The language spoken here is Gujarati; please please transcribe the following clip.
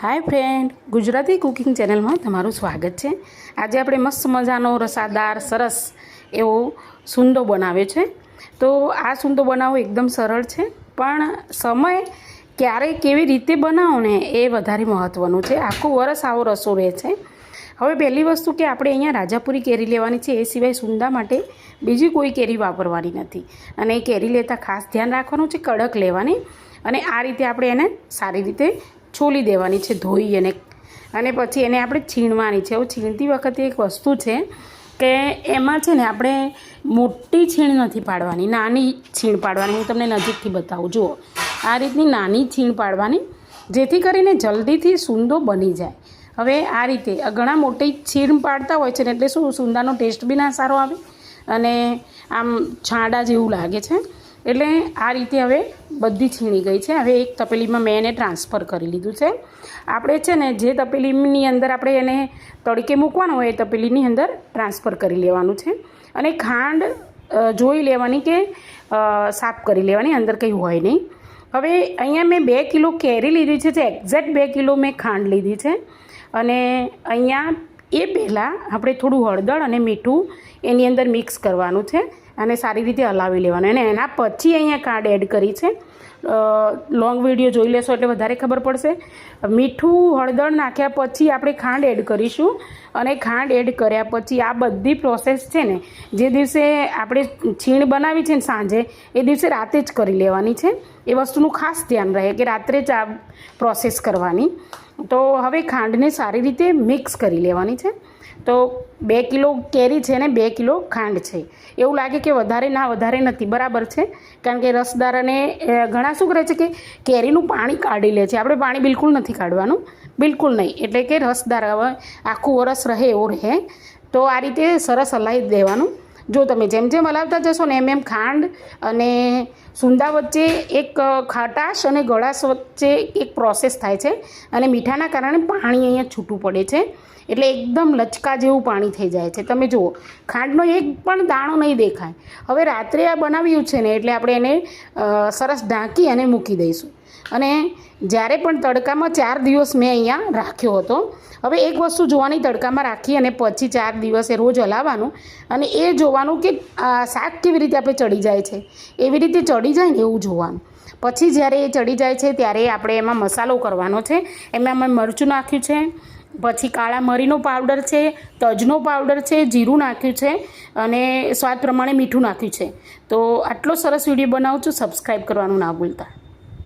Hi friend, Gujarati cooking channel में तमारुं स्वागत है। आज આપણે મસ્ત મજાનો રસાદાર સરસ એવો સૂંદો બનાવ્યો છે। તો આ સૂંદો બનાવવો એકદમ સરળ છે, પણ સમય ક્યારે કેવી રીતે બનાવો ને એ વધારે મહત્વનું છે। આખું વરસ આવો રસો રહે છે। હવે પહેલી વસ્તુ કે આપણે અહીંયા રાજાપુરી કેરી લેવાની છે, એ સિવાય સૂંદા માટે બીજી કોઈ કેરી વાપરવાની નથી। અને એ કેરી લેતા ખાસ ધ્યાન રાખવાનું છે, કડક લેવાની। અને આ રીતે આપણે એને સારી રીતે છોલી દેવાની છે, ધોઈ અને પછી એને આપણે છીણવાની છે। હવે છીણતી વખતે એક વસ્તુ છે કે એમાં છે ને આપણે મોટી છીણ નથી પાડવાની, નાની છીણ પાડવાની। હું તમને નજીકથી બતાવું, જુઓ આ રીતની નાની છીણ પાડવાની, જેથી કરીને જલ્દીથી સૂંદો બની જાય। હવે આ રીતે ઘણા મોટી છીણ પાડતા હોય છે ને, એટલે શું સૂંદાનો ટેસ્ટ બી ના સારો આવે અને આમ છાંડા જેવું લાગે છે। એટલે આ રીતે હવે બધી છીણી ગઈ છે। હવે એક તપેલીમાં મેં એને ટ્રાન્સફર કરી લીધું છે। આપણે છે ને જે તપેલીની અંદર આપણે એને તડકે મૂકવાનું હોય એ તપેલીની અંદર ટ્રાન્સફર કરી લેવાનું છે। અને ખાંડ જોઈ લેવાની કે સાફ કરી લેવાની, અંદર કંઈ હોય નહીં। હવે અહીંયા મેં 2 કિલો કેરી લીધી છે, જે એક્ઝેક્ટ 2 કિલો મેં ખાંડ લીધી છે। અને અહીંયા એ પહેલાં આપણે થોડું હળદર અને મીઠું એની અંદર મિક્સ કરવાનું છે અને સારી રીતે હલાવી લેવાનું। અને એના પછી અહીંયા ખાંડ એડ કરી છે। લોંગ વિડીયો જોઈ લેશો એટલે વધારે ખબર પડશે। મીઠું હળદર નાખ્યા પછી આપણે ખાંડ એડ કરીશું, અને ખાંડ એડ કર્યા પછી આ બધી પ્રોસેસ છે ને, જે દિવસે આપણે છીણ બનાવી છે ને સાંજે, એ દિવસે રાતે જ કરી લેવાની છે। એ વસ્તુનું ખાસ ધ્યાન રહે કે રાત્રે જ આ પ્રોસેસ કરવાની। તો હવે ખાંડને સારી રીતે મિક્સ કરી લેવાની છે। તો 2 કિલો કેરી છે ને 2 કિલો ખાંડ છે। એવું લાગે કે વધારે નથી, બરાબર છે, કારણ કે રસદાર અને ઘણા શું કરે છે કે કેરીનું પાણી કાઢી લે છે। આપણે પાણી બિલકુલ નથી કાઢવાનું, બિલકુલ નહીં, એટલે કે રસદાર હવે આખું વરસ રહે એવો રહે। તો આ રીતે સરસ હલાવી દેવાનું। જો તમે જેમ જેમ હલાવતા જશો ને એમ ખાંડ અને સૂંદા વચ્ચે એક ખટાશ અને ગળાશ વચ્ચે એક પ્રોસેસ થાય છે, અને મીઠાના કારણે પાણી અહીંયા છૂટું પડે છે, એટલે એકદમ લચકા જેવું પાણી થઈ જાય છે। તમે જુઓ ખાંડનો એક પણ દાણો નહીં દેખાય। હવે રાત્રે આ બનાવ્યું છે ને, એટલે આપણે એને સરસ ઢાંકી અને મૂકી દઈશું। અને જ્યારે પણ તડકામાં 4 દિવસ મેં અહીંયા રાખ્યો હતો। હવે એક વસ્તુ જોવાની, તડકામાં રાખી અને પછી 4 દિવસે રોજ હલાવવાનું, અને એ જોવાનું કે શાક કેવી રીતે આપણે ચડી જાય છે, એવી રીતે ચડી જાય ને એવું જોવાનું। પછી જ્યારે એ ચડી જાય છે ત્યારે આપણે એમાં મસાલો કરવાનો છે। એમાં અમે મરચું નાખ્યું છે, પછી કાળા મરીનો પાવડર છે, તજનો પાવડર છે, જીરું નાખ્યું છે, અને સ્વાદ પ્રમાણે મીઠું નાખ્યું છે। તો આટલો સરસ વિડીયો બનાવું છું, સબસ્ક્રાઈબ કરવાનું ના ભૂલતા।